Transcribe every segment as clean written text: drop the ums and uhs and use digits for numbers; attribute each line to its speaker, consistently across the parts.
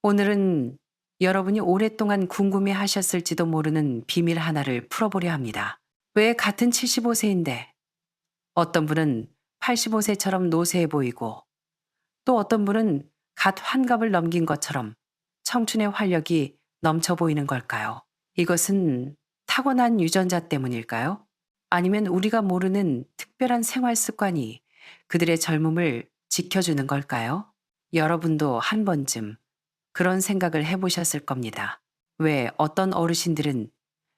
Speaker 1: 오늘은 여러분이 오랫동안 궁금해 하셨을지도 모르는 비밀 하나를 풀어보려 합니다. 왜 같은 75세인데 어떤 분은 85세처럼 노쇠해 보이고 또 어떤 분은 갓 환갑을 넘긴 것처럼 청춘의 활력이 넘쳐 보이는 걸까요? 이것은 타고난 유전자 때문일까요? 아니면 우리가 모르는 특별한 생활 습관이 그들의 젊음을 지켜주는 걸까요? 여러분도 한 번쯤 그런 생각을 해보셨을 겁니다. 왜 어떤 어르신들은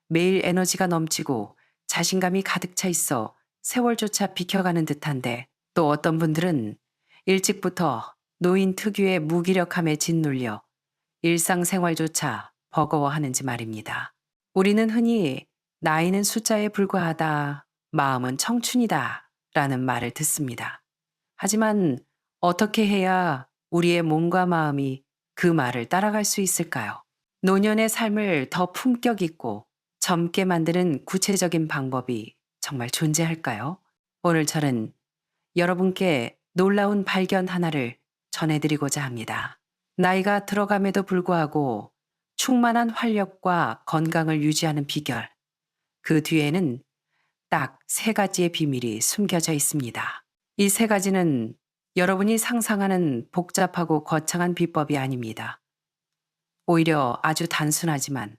Speaker 1: 매일 에너지가 넘치고 자신감이 가득 차 있어 세월조차 비켜가는 듯한데 또 어떤 분들은 일찍부터 노인 특유의 무기력함에 짓눌려 일상생활조차 버거워하는지 말입니다. 우리는 흔히 나이는 숫자에 불과하다, 마음은 청춘이다 라는 말을 듣습니다. 하지만 어떻게 해야 우리의 몸과 마음이 그 말을 따라갈 수 있을까요? 노년의 삶을 더 품격 있고 젊게 만드는 구체적인 방법이 정말 존재할까요? 오늘 저는 여러분께 놀라운 발견 하나를 전해드리고자 합니다. 나이가 들어감에도 불구하고 충만한 활력과 건강을 유지하는 비결, 그 뒤에는 딱 세 가지의 비밀이 숨겨져 있습니다. 이 세 가지는 여러분이 상상하는 복잡하고 거창한 비법이 아닙니다. 오히려 아주 단순하지만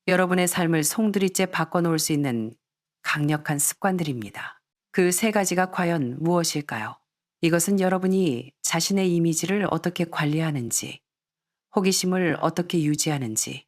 Speaker 1: 여러분의 삶을 송두리째 바꿔놓을 수 있는 강력한 습관들입니다. 그 세 가지가 과연 무엇일까요? 이것은 여러분이 자신의 이미지를 어떻게 관리하는지, 호기심을 어떻게 유지하는지,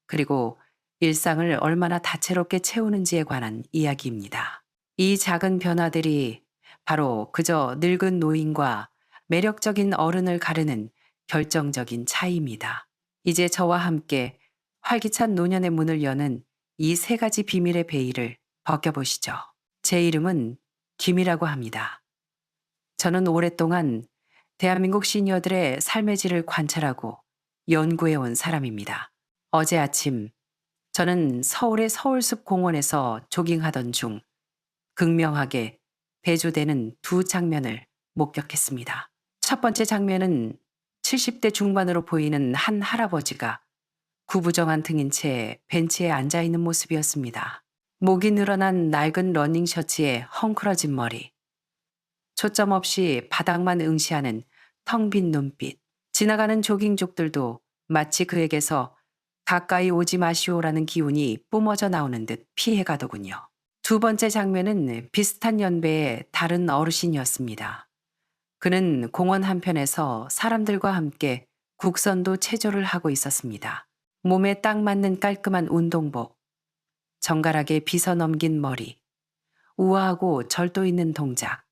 Speaker 1: 그리고 일상을 얼마나 다채롭게 채우는지에 관한 이야기입니다. 이 작은 변화들이 바로 그저 늙은 노인과 매력적인 어른을 가르는 결정적인 차이입니다. 이제 저와 함께 활기찬 노년의 문을 여는 이 세 가지 비밀의 베일을 벗겨보시죠. 제 이름은 김이라고 합니다. 저는 오랫동안 대한민국 시니어들의 삶의 질을 관찰하고 연구해 온 사람입니다. 어제 아침 저는 서울의 서울숲 공원에서 조깅하던 중 극명하게 대조되는 두 장면을 목격했습니다. 첫 번째 장면은 70대 중반으로 보이는 한 할아버지가 구부정한 등인 채 벤치에 앉아 있는 모습이었습니다. 목이 늘어난 낡은 러닝 셔츠에 헝클어진 머리, 초점 없이 바닥만 응시하는 텅 빈 눈빛, 지나가는 조깅족들도 마치 그에게서 가까이 오지 마시오라는 기운이 뿜어져 나오는 듯 피해가더군요. 두 번째 장면은 비슷한 연배의 다른 어르신이었습니다. 그는 공원 한편에서 사람들과 함께 국선도 체조를 하고 있었습니다. 몸에 딱 맞는 깔끔한 운동복, 정갈하게 빗어 넘긴 머리, 우아하고 절도 있는 동작,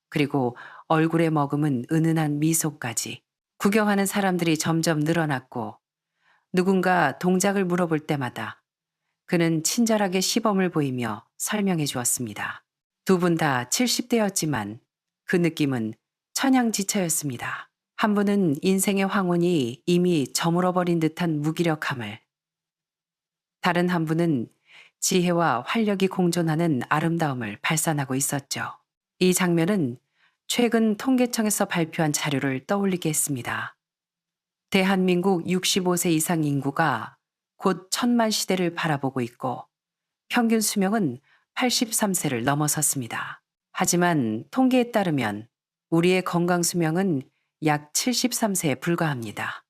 Speaker 1: 그리고 얼굴에 머금은 은은한 미소까지. 구경하는 사람들이 점점 늘어났고 누군가 동작을 물어볼 때마다 그는 친절하게 시범을 보이며 설명해 주었습니다. 두 분 다 70대였지만 그 느낌은 천양지처였습니다. 한 분은 인생의 황혼이 이미 저물어버린 듯한 무기력함을, 다른 한 분은 지혜와 활력이 공존하는 아름다움을 발산하고 있었죠. 이 장면은 최근 통계청에서 발표한 자료를 떠올리게 했습니다. 대한민국 65세 이상 인구가 곧 천만 시대를 바라보고 있고 평균 수명은 83세를 넘어섰습니다. 하지만 통계에 따르면 우리의 건강 수명은 약 73세에 불과합니다.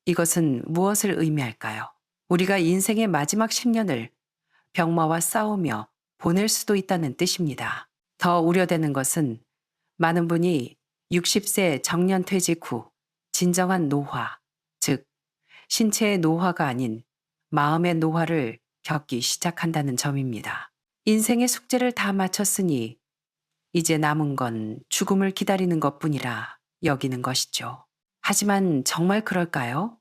Speaker 1: 이것은 무엇을 의미할까요? 우리가 인생의 마지막 10년을 병마와 싸우며 보낼 수도 있다는 뜻입니다. 더 우려되는 것은 많은 분이 60세 정년 퇴직 후 진정한 노화, 즉 신체의 노화가 아닌 마음의 노화를 겪기 시작한다는 점입니다. 인생의 숙제를 다 마쳤으니 이제 남은 건 죽음을 기다리는 것뿐이라 여기는 것이죠. 하지만 정말 그럴까요?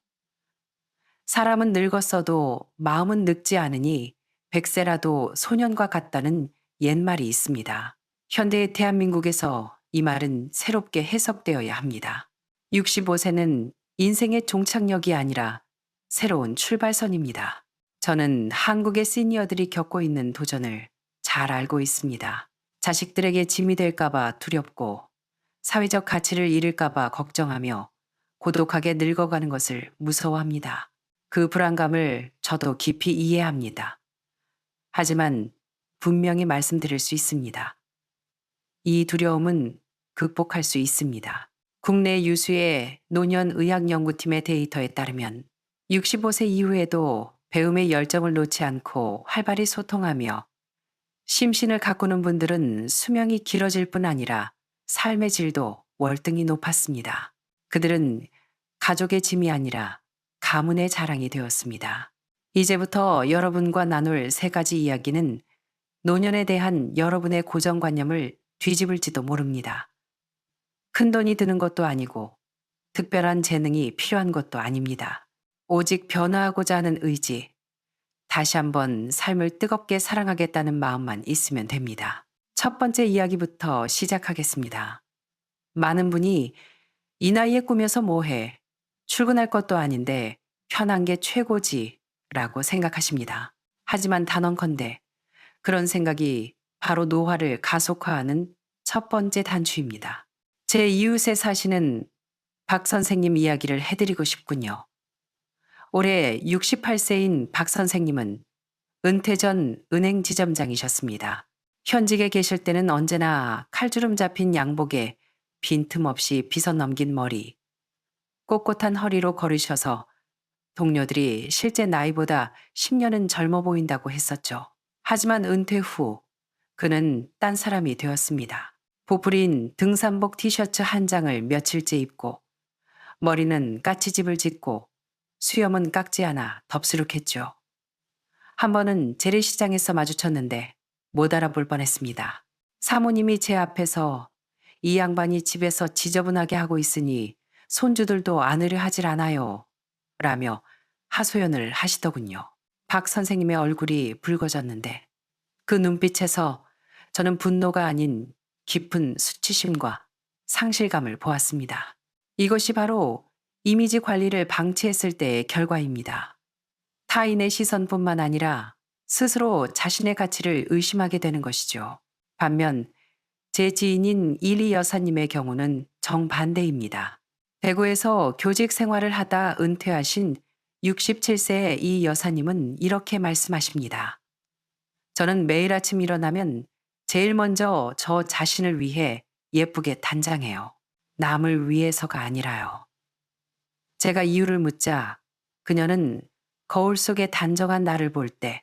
Speaker 1: 사람은 늙었어도 마음은 늙지 않으니 100세라도 소년과 같다는 옛말이 있습니다. 현대의 대한민국에서 이 말은 새롭게 해석되어야 합니다. 65세는 인생의 종착역이 아니라 새로운 출발선입니다. 저는 한국의 시니어들이 겪고 있는 도전을 잘 알고 있습니다. 자식들에게 짐이 될까봐 두렵고 사회적 가치를 잃을까봐 걱정하며 고독하게 늙어가는 것을 무서워합니다. 그 불안감을 저도 깊이 이해합니다. 하지만 분명히 말씀드릴 수 있습니다. 이 두려움은 극복할 수 있습니다. 국내 유수의 노년의학연구팀의 데이터에 따르면 65세 이후에도 배움의 열정을 놓지 않고 활발히 소통하며 심신을 가꾸는 분들은 수명이 길어질 뿐 아니라 삶의 질도 월등히 높았습니다. 그들은 가족의 짐이 아니라 가문의 자랑이 되었습니다. 이제부터 여러분과 나눌 세 가지 이야기는 노년에 대한 여러분의 고정관념을 뒤집을지도 모릅니다. 큰 돈이 드는 것도 아니고 특별한 재능이 필요한 것도 아닙니다. 오직 변화하고자 하는 의지, 다시 한번 삶을 뜨겁게 사랑하겠다는 마음만 있으면 됩니다. 첫 번째 이야기부터 시작하겠습니다. 많은 분이 이 나이에 꾸며서 뭐해? 출근할 것도 아닌데 편한 게 최고지 라고 생각하십니다. 하지만 단언컨대 그런 생각이 바로 노화를 가속화하는 첫 번째 단추입니다. 제 이웃에 사시는 박 선생님 이야기를 해드리고 싶군요. 올해 68세인 박 선생님은 은퇴 전 은행 지점장이셨습니다. 현직에 계실 때는 언제나 칼주름 잡힌 양복에 빈틈없이 빗어 넘긴 머리, 꼿꼿한 허리로 걸으셔서 동료들이 실제 나이보다 10년은 젊어 보인다고 했었죠. 하지만 은퇴 후 그는 딴 사람이 되었습니다. 부풀인 등산복 티셔츠 한 장을 며칠째 입고 머리는 까치집을 짓고 수염은 깎지 않아 덥수룩했죠. 한 번은 재래시장에서 마주쳤는데 못 알아볼 뻔했습니다. 사모님이 제 앞에서 이 양반이 집에서 지저분하게 하고 있으니 손주들도 안으려 하질 않아요 라며 하소연을 하시더군요. 박 선생님의 얼굴이 붉어졌는데 그 눈빛에서 저는 분노가 아닌 깊은 수치심과 상실감을 보았습니다. 이것이 바로 이미지 관리를 방치했을 때의 결과입니다. 타인의 시선뿐만 아니라 스스로 자신의 가치를 의심하게 되는 것이죠. 반면 제 지인인 이리 여사님의 경우는 정반대입니다. 대구에서 교직 생활을 하다 은퇴하신 67세의 이 여사님은 이렇게 말씀하십니다. 저는 매일 아침 일어나면 제일 먼저 저 자신을 위해 예쁘게 단장해요. 남을 위해서가 아니라요. 제가 이유를 묻자 그녀는 거울 속에 단정한 나를 볼 때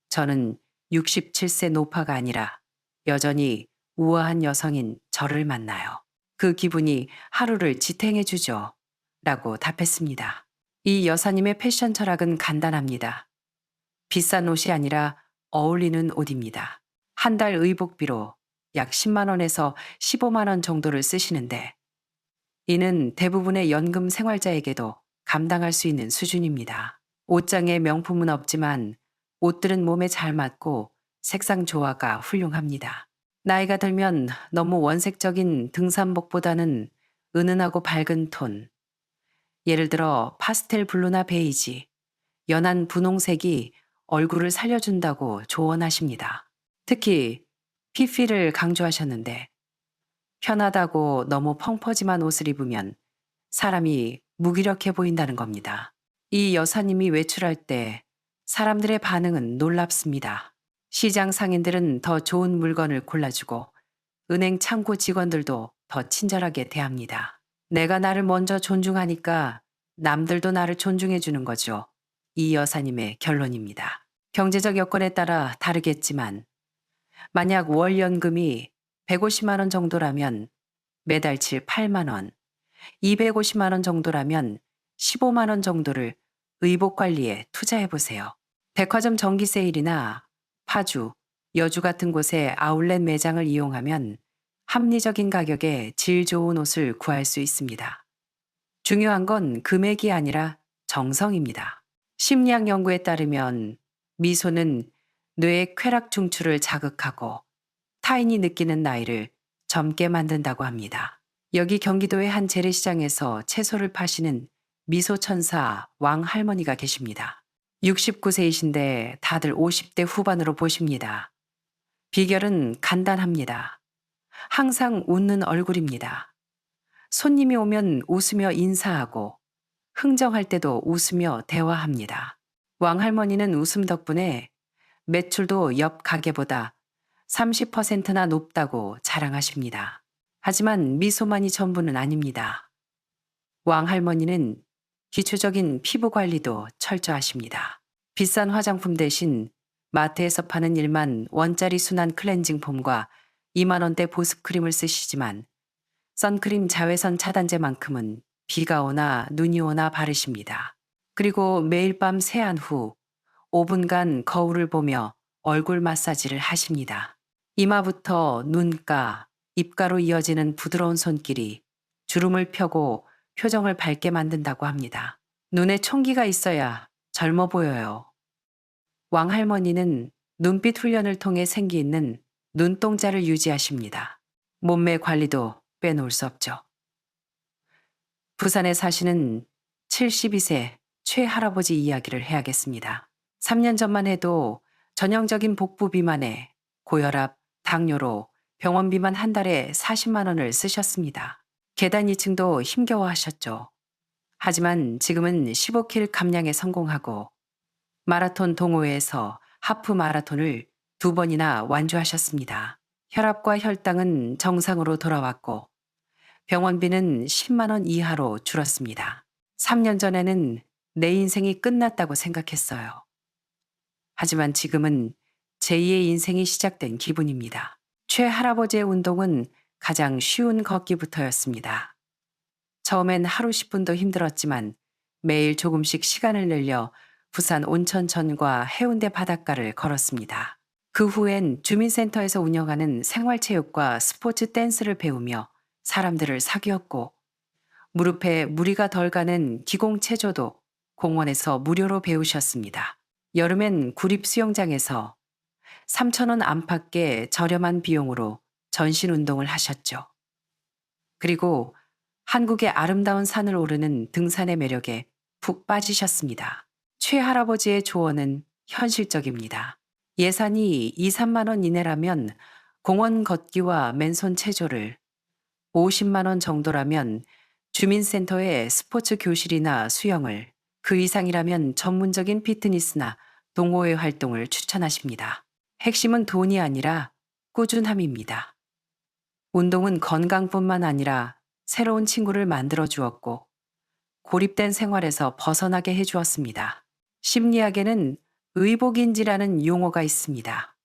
Speaker 1: 저는 67세 노파가 아니라 여전히 우아한 여성인 저를 만나요. 그 기분이 하루를 지탱해 주죠. 라고 답했습니다. 이 여사님의 패션 철학은 간단합니다. 비싼 옷이 아니라 어울리는 옷입니다. 한 달 의복비로 약 10만 원에서 15만 원 정도를 쓰시는데 이는 대부분의 연금 생활자에게도 감당할 수 있는 수준입니다. 옷장에 명품은 없지만 옷들은 몸에 잘 맞고 색상 조화가 훌륭합니다. 나이가 들면 너무 원색적인 등산복보다는 은은하고 밝은 톤, 예를 들어 파스텔 블루나 베이지, 연한 분홍색이 얼굴을 살려준다고 조언하십니다. 특히 피피를 강조하셨는데 편하다고 너무 펑퍼짐한 옷을 입으면 사람이 무기력해 보인다는 겁니다. 이 여사님이 외출할 때 사람들의 반응은 놀랍습니다. 시장 상인들은 더 좋은 물건을 골라주고 은행 창구 직원들도 더 친절하게 대합니다. 내가 나를 먼저 존중하니까 남들도 나를 존중해 주는 거죠. 이 여사님의 결론입니다. 경제적 여건에 따라 다르겠지만 만약 월 연금이 150만 원 정도라면 매달칠 8만 원, 250만 원 정도라면 15만 원 정도를 의복 관리에 투자해 보세요. 백화점 정기 세일이나 파주, 여주 같은 곳의 아울렛 매장을 이용하면 합리적인 가격에 질 좋은 옷을 구할 수 있습니다. 중요한 건 금액이 아니라 정성입니다. 심리학 연구에 따르면 미소는 뇌의 쾌락 중추를 자극하고 타인이 느끼는 나이를 젊게 만든다고 합니다. 여기 경기도의 한 재래시장에서 채소를 파시는 미소천사 왕할머니가 계십니다. 69세이신데 다들 50대 후반으로 보십니다. 비결은 간단합니다. 항상 웃는 얼굴입니다. 손님이 오면 웃으며 인사하고 흥정할 때도 웃으며 대화합니다. 왕할머니는 웃음 덕분에 매출도 옆 가게보다 30%나 높다고 자랑하십니다. 하지만 미소만이 전부는 아닙니다. 왕할머니는 기초적인 피부 관리도 철저하십니다. 비싼 화장품 대신 마트에서 파는 1만 원짜리 순한 클렌징 폼과 2만 원대 보습 크림을 쓰시지만 선크림 자외선 차단제만큼은 비가 오나 눈이 오나 바르십니다. 그리고 매일 밤 세안 후 5분간 거울을 보며 얼굴 마사지를 하십니다. 이마부터 눈가, 입가로 이어지는 부드러운 손길이 주름을 펴고 표정을 밝게 만든다고 합니다. 눈에 총기가 있어야 젊어 보여요. 왕할머니는 눈빛 훈련을 통해 생기 있는 눈동자를 유지하십니다. 몸매 관리도 빼놓을 수 없죠. 부산에 사시는 72세 최할아버지 이야기를 해야겠습니다. 3년 전만 해도 전형적인 복부 비만에 고혈압, 당뇨로 병원비만 한 달에 40만 원을 쓰셨습니다. 계단 2층도 힘겨워하셨죠. 하지만 지금은 15km 감량에 성공하고 마라톤 동호회에서 하프 마라톤을 2번이나 완주하셨습니다. 혈압과 혈당은 정상으로 돌아왔고 병원비는 10만 원 이하로 줄었습니다. 3년 전에는 내 인생이 끝났다고 생각했어요. 하지만 지금은 제2의 인생이 시작된 기분입니다. 최 할아버지의 운동은 가장 쉬운 걷기부터였습니다. 처음엔 하루 10분도 힘들었지만 매일 조금씩 시간을 늘려 부산 온천천과 해운대 바닷가를 걸었습니다. 그 후엔 주민센터에서 운영하는 생활체육과 스포츠 댄스를 배우며 사람들을 사귀었고 무릎에 무리가 덜 가는 기공체조도 공원에서 무료로 배우셨습니다. 여름엔 구립 수영장에서 3,000원 안팎의 저렴한 비용으로 전신 운동을 하셨죠. 그리고 한국의 아름다운 산을 오르는 등산의 매력에 푹 빠지셨습니다. 최 할아버지의 조언은 현실적입니다. 예산이 2, 3만 원 이내라면 공원 걷기와 맨손 체조를, 50만 원 정도라면 주민센터의 스포츠 교실이나 수영을, 그 이상이라면 전문적인 피트니스나 동호회 활동을 추천하십니다. 핵심은 돈이 아니라 꾸준함입니다. 운동은 건강뿐만 아니라 새로운 친구를 만들어 주었고 고립된 생활에서 벗어나게 해주었습니다. 심리학에는 의복인지라는 용어가 있습니다.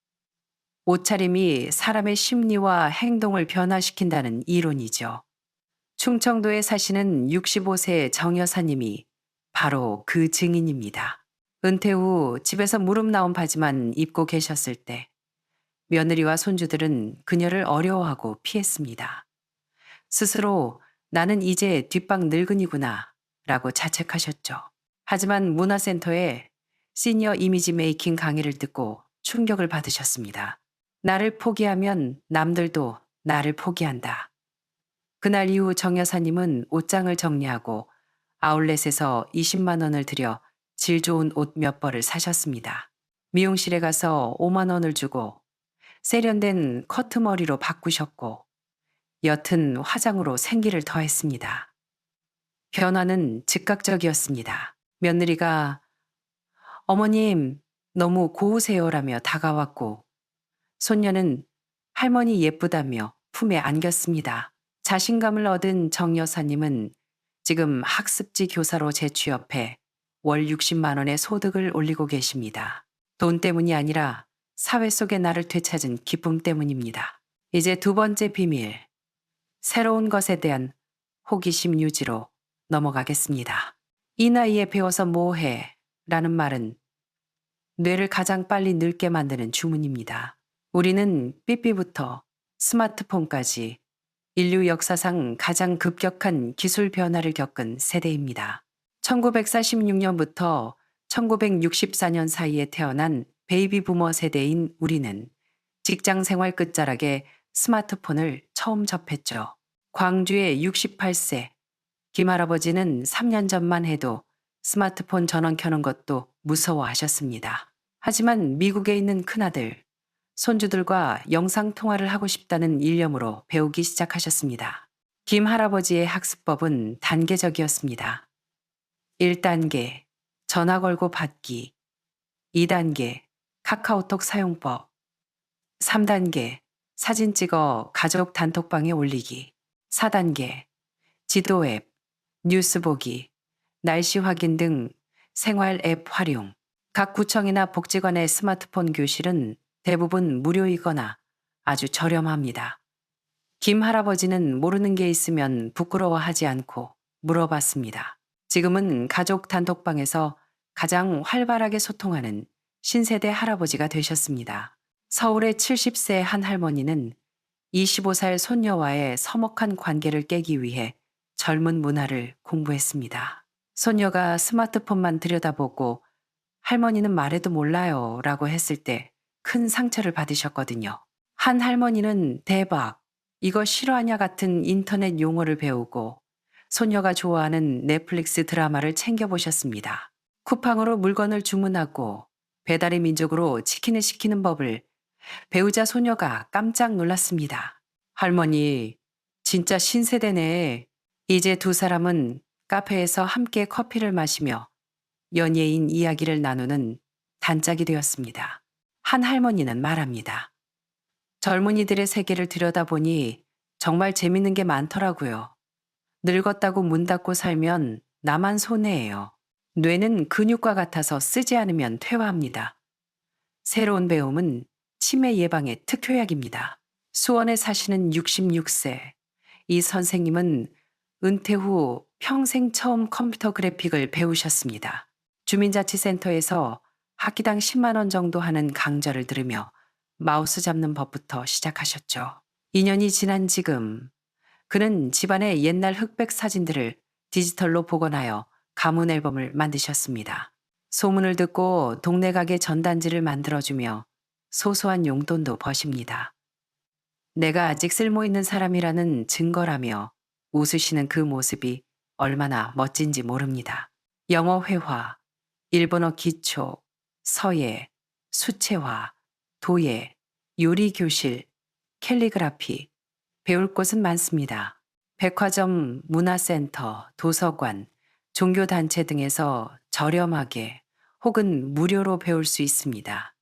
Speaker 1: 옷차림이 사람의 심리와 행동을 변화시킨다는 이론이죠. 충청도에 사시는 65세 정 여사님이 바로 그 증인입니다. 은퇴 후 집에서 무릎 나온 바지만 입고 계셨을 때 며느리와 손주들은 그녀를 어려워하고 피했습니다. 스스로 나는 이제 뒷방 늙은이구나 라고 자책하셨죠. 하지만 문화센터에 시니어 이미지 메이킹 강의를 듣고 충격을 받으셨습니다. 나를 포기하면 남들도 나를 포기한다. 그날 이후 정 여사님은 옷장을 정리하고 아울렛에서 20만 원을 들여 질 좋은 옷 몇 벌을 사셨습니다. 미용실에 가서 5만 원을 주고 세련된 커트머리로 바꾸셨고 옅은 화장으로 생기를 더했습니다. 변화는 즉각적이었습니다. 며느리가 어머님 너무 고우세요라며 다가왔고 손녀는 할머니 예쁘다며 품에 안겼습니다. 자신감을 얻은 정 여사님은 지금 학습지 교사로 재취업해 월 60만 원의 소득을 올리고 계십니다. 돈 때문이 아니라 사회 속의 나를 되찾은 기쁨 때문입니다. 이제 2번째 비밀, 새로운 것에 대한 호기심 유지로 넘어가겠습니다. 이 나이에 배워서 뭐해? 라는 말은 뇌를 가장 빨리 늙게 만드는 주문입니다. 우리는 삐삐부터 스마트폰까지 인류 역사상 가장 급격한 기술 변화를 겪은 세대입니다. 1946년부터 1964년 사이에 태어난 베이비 부머 세대인 우리는 직장 생활 끝자락에 스마트폰을 처음 접했죠. 광주의 68세 김할아버지는 3년 전만 해도 스마트폰 전원 켜는 것도 무서워하셨습니다. 하지만 미국에 있는 큰아들, 손주들과 영상통화를 하고 싶다는 일념으로 배우기 시작하셨습니다. 김 할아버지의 학습법은 단계적이었습니다. 1단계 전화 걸고 받기, 2단계 카카오톡 사용법, 3단계 사진 찍어 가족 단톡방에 올리기, 4단계 지도 앱, 뉴스 보기, 날씨 확인 등 생활 앱 활용. 각 구청이나 복지관의 스마트폰 교실은 대부분 무료이거나 아주 저렴합니다. 김 할아버지는 모르는 게 있으면 부끄러워하지 않고 물어봤습니다. 지금은 가족 단톡방에서 가장 활발하게 소통하는 신세대 할아버지가 되셨습니다. 서울의 70세 한 할머니는 25살 손녀와의 서먹한 관계를 깨기 위해 젊은 문화를 공부했습니다. 손녀가 스마트폰만 들여다보고 할머니는 말해도 몰라요 라고 했을 때 큰 상처를 받으셨거든요. 한 할머니는 대박, 이거 싫어하냐 같은 인터넷 용어를 배우고 손녀가 좋아하는 넷플릭스 드라마를 챙겨보셨습니다. 쿠팡으로 물건을 주문하고 배달의 민족으로 치킨을 시키는 법을 배우자 소녀가 깜짝 놀랐습니다. 할머니, 진짜 신세대네. 이제 두 사람은 카페에서 함께 커피를 마시며 연예인 이야기를 나누는 단짝이 되었습니다. 한 할머니는 말합니다. 젊은이들의 세계를 들여다보니 정말 재밌는 게 많더라고요. 늙었다고 문 닫고 살면 나만 손해예요. 뇌는 근육과 같아서 쓰지 않으면 퇴화합니다. 새로운 배움은 치매 예방의 특효약입니다. 수원에 사시는 66세. 이 선생님은 은퇴 후 평생 처음 컴퓨터 그래픽을 배우셨습니다. 주민자치센터에서 학기당 10만 원 정도 하는 강좌를 들으며 마우스 잡는 법부터 시작하셨죠. 2년이 지난 지금 그는 집안의 옛날 흑백 사진들을 디지털로 복원하여 가문 앨범을 만드셨습니다. 소문을 듣고 동네 가게 전단지를 만들어주며 소소한 용돈도 버십니다. 내가 아직 쓸모 있는 사람이라는 증거라며 웃으시는 그 모습이 얼마나 멋진지 모릅니다. 영어 회화, 일본어 기초, 서예, 수채화, 도예, 요리 교실, 캘리그라피, 배울 곳은 많습니다. 백화점, 문화센터, 도서관, 종교단체 등에서 저렴하게 혹은 무료로 배울 수 있습니다.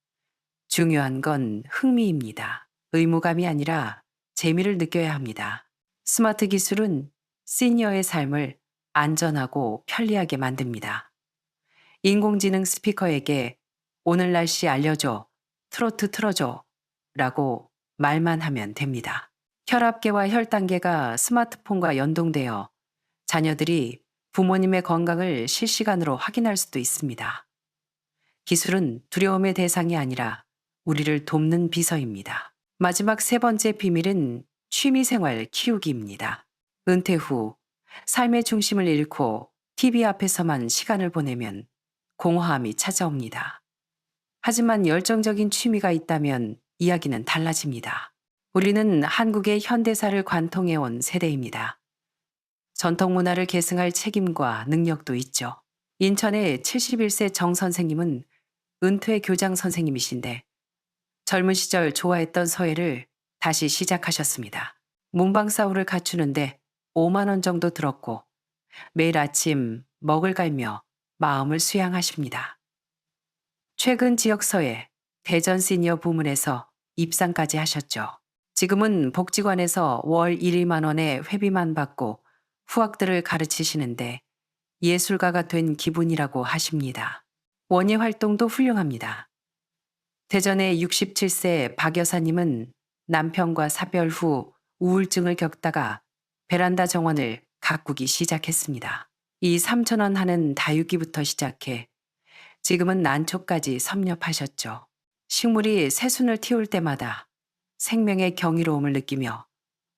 Speaker 1: 중요한 건 흥미입니다. 의무감이 아니라 재미를 느껴야 합니다. 스마트 기술은 시니어의 삶을 안전하고 편리하게 만듭니다. 인공지능 스피커에게 오늘 날씨 알려줘, 트로트 틀어줘 라고 말만 하면 됩니다. 혈압계와 혈당계가 스마트폰과 연동되어 자녀들이 부모님의 건강을 실시간으로 확인할 수도 있습니다. 기술은 두려움의 대상이 아니라 우리를 돕는 비서입니다. 마지막 세 번째 비밀은 취미생활 키우기입니다. 은퇴 후 삶의 중심을 잃고 TV 앞에서만 시간을 보내면 공허함이 찾아옵니다. 하지만 열정적인 취미가 있다면 이야기는 달라집니다. 우리는 한국의 현대사를 관통해온 세대입니다. 전통 문화를 계승할 책임과 능력도 있죠. 인천의 71세 정 선생님은 은퇴 교장 선생님이신데 젊은 시절 좋아했던 서예를 다시 시작하셨습니다. 문방사후를 갖추는데 5만 원 정도 들었고 매일 아침 먹을 갈며 마음을 수양하십니다. 최근 지역서예 대전 시니어 부문에서 입상까지 하셨죠. 지금은 복지관에서 월 1, 2만 원의 회비만 받고 후학들을 가르치시는데 예술가가 된 기분이라고 하십니다. 원예 활동도 훌륭합니다. 대전의 67세 박 여사님은 남편과 사별 후 우울증을 겪다가 베란다 정원을 가꾸기 시작했습니다. 이 3천 원 하는 다육이부터 시작해 지금은 난초까지 섭렵하셨죠. 식물이 새순을 틔울 때마다 생명의 경이로움을 느끼며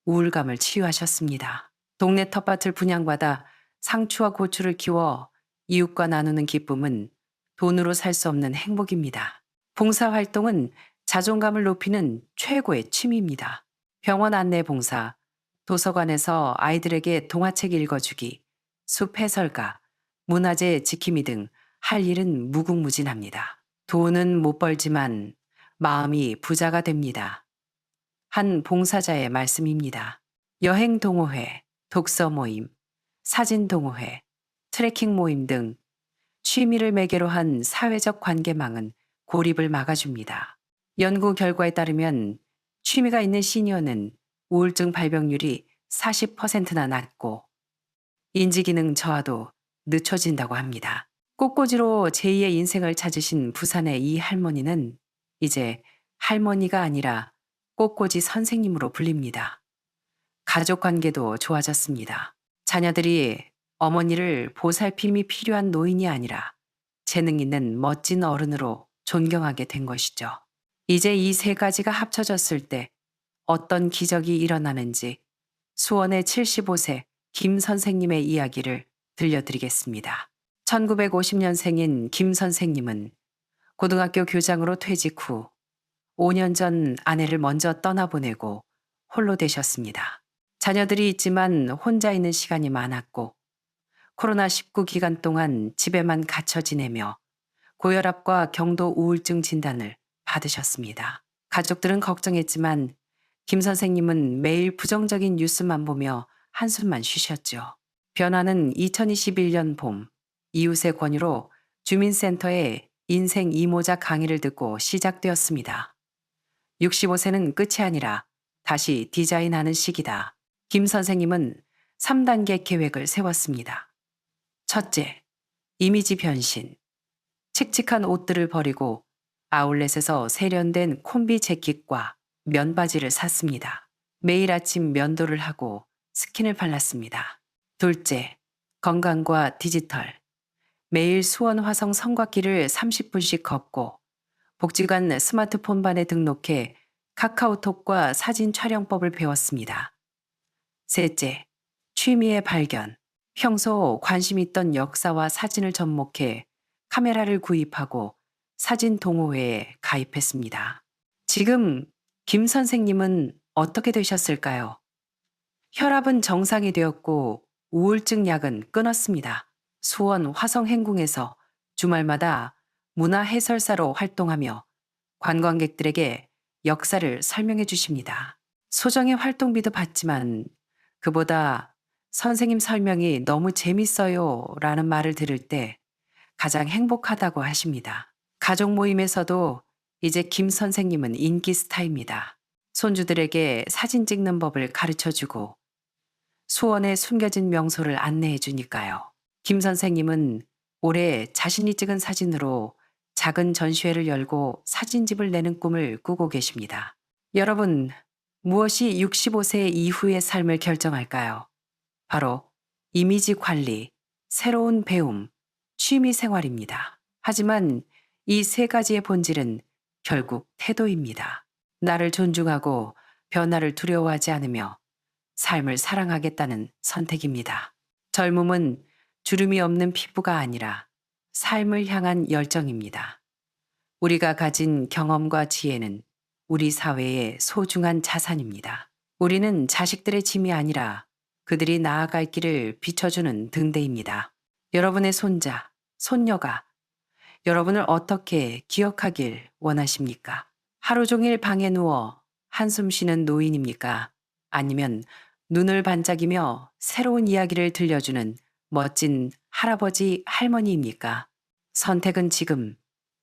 Speaker 1: 우울감을 치유하셨습니다. 동네 텃밭을 분양받아 상추와 고추를 키워 이웃과 나누는 기쁨은 돈으로 살 수 없는 행복입니다. 봉사활동은 자존감을 높이는 최고의 취미입니다. 병원 안내 봉사, 도서관에서 아이들에게 동화책 읽어주기, 숲 해설가, 문화재 지킴이 등 할 일은 무궁무진합니다. 돈은 못 벌지만 마음이 부자가 됩니다. 한 봉사자의 말씀입니다. 여행 동호회, 독서 모임, 사진 동호회, 트레킹 모임 등 취미를 매개로 한 사회적 관계망은 고립을 막아줍니다. 연구 결과에 따르면 취미가 있는 시니어는 우울증 발병률이 40%나 낮고 인지기능 저하도 늦춰진다고 합니다. 꽃꽂이로 제2의 인생을 찾으신 부산의 이 할머니는 이제 할머니가 아니라 꽃꽂이 선생님으로 불립니다. 가족 관계도 좋아졌습니다. 자녀들이 어머니를 보살핌이 필요한 노인이 아니라 재능 있는 멋진 어른으로 존경하게 된 것이죠. 이제 이 세 가지가 합쳐졌을 때 어떤 기적이 일어나는지 수원의 75세 김 선생님의 이야기를 들려드리겠습니다. 1950년생인 김 선생님은 고등학교 교장으로 퇴직 후 5년 전 아내를 먼저 떠나보내고 홀로 되셨습니다. 자녀들이 있지만 혼자 있는 시간이 많았고 코로나19 기간 동안 집에만 갇혀 지내며 고혈압과 경도 우울증 진단을 받으셨습니다. 가족들은 걱정했지만 김 선생님은 매일 부정적인 뉴스만 보며 한숨만 쉬셨죠. 변화는 2021년 봄 이웃의 권유로 주민센터에 인생 이모작 강의를 듣고 시작되었습니다. 65세는 끝이 아니라 다시 디자인하는 시기다. 김 선생님은 3단계 계획을 세웠습니다. 첫째, 이미지 변신. 칙칙한 옷들을 버리고 아울렛에서 세련된 콤비 재킷과 면바지를 샀습니다. 매일 아침 면도를 하고 스킨을 발랐습니다. 둘째, 건강과 디지털. 매일 수원 화성 성곽길을 30분씩 걷고 복지관 스마트폰반에 등록해 카카오톡과 사진 촬영법을 배웠습니다. 셋째, 취미의 발견. 평소 관심 있던 역사와 사진을 접목해 카메라를 구입하고 사진 동호회에 가입했습니다. 지금 김 선생님은 어떻게 되셨을까요? 혈압은 정상이 되었고 우울증 약은 끊었습니다. 수원 화성 행궁에서 주말마다 문화 해설사로 활동하며 관광객들에게 역사를 설명해 주십니다. 소정의 활동비도 받지만 그보다 선생님 설명이 너무 재밌어요 라는 말을 들을 때 가장 행복하다고 하십니다. 가족 모임에서도 이제 김 선생님은 인기 스타입니다. 손주들에게 사진 찍는 법을 가르쳐 주고 수원의 숨겨진 명소를 안내해 주니까요. 김 선생님은 올해 자신이 찍은 사진으로 작은 전시회를 열고 사진집을 내는 꿈을 꾸고 계십니다. 여러분, 무엇이 65세 이후의 삶을 결정할까요? 바로 이미지 관리, 새로운 배움, 취미 생활입니다. 하지만 이 세 가지의 본질은 결국 태도입니다. 나를 존중하고 변화를 두려워하지 않으며 삶을 사랑하겠다는 선택입니다. 젊음은 주름이 없는 피부가 아니라 삶을 향한 열정입니다. 우리가 가진 경험과 지혜는 우리 사회의 소중한 자산입니다. 우리는 자식들의 짐이 아니라 그들이 나아갈 길을 비춰주는 등대입니다. 여러분의 손자, 손녀가 여러분을 어떻게 기억하길 원하십니까? 하루 종일 방에 누워 한숨 쉬는 노인입니까? 아니면 눈을 반짝이며 새로운 이야기를 들려주는 멋진 할아버지, 할머니입니까? 선택은 지금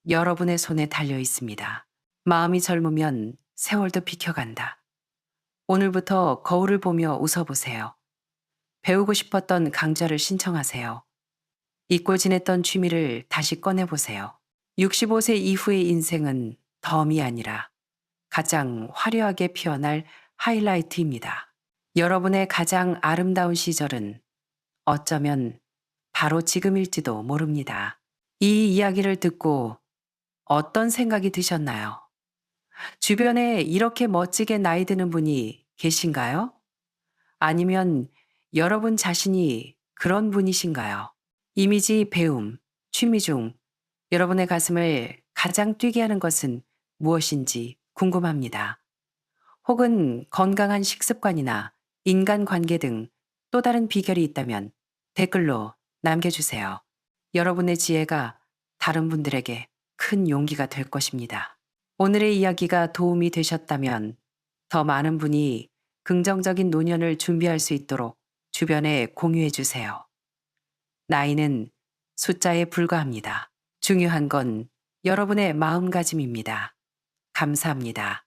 Speaker 1: 여러분의 손에 달려 있습니다. 마음이 젊으면 세월도 비켜간다. 오늘부터 거울을 보며 웃어보세요. 배우고 싶었던 강좌를 신청하세요. 잊고 지냈던 취미를 다시 꺼내보세요. 65세 이후의 인생은 덤이 아니라 가장 화려하게 피어날 하이라이트입니다. 여러분의 가장 아름다운 시절은 어쩌면 바로 지금일지도 모릅니다. 이 이야기를 듣고 어떤 생각이 드셨나요? 주변에 이렇게 멋지게 나이 드는 분이 계신가요? 아니면 여러분 자신이 그런 분이신가요? 이미지 배움, 취미 중 여러분의 가슴을 가장 뛰게 하는 것은 무엇인지 궁금합니다. 혹은 건강한 식습관이나 인간관계 등 또 다른 비결이 있다면 댓글로 남겨주세요. 여러분의 지혜가 다른 분들에게 큰 용기가 될 것입니다. 오늘의 이야기가 도움이 되셨다면 더 많은 분이 긍정적인 노년을 준비할 수 있도록 주변에 공유해 주세요. 나이는 숫자에 불과합니다. 중요한 건 여러분의 마음가짐입니다. 감사합니다.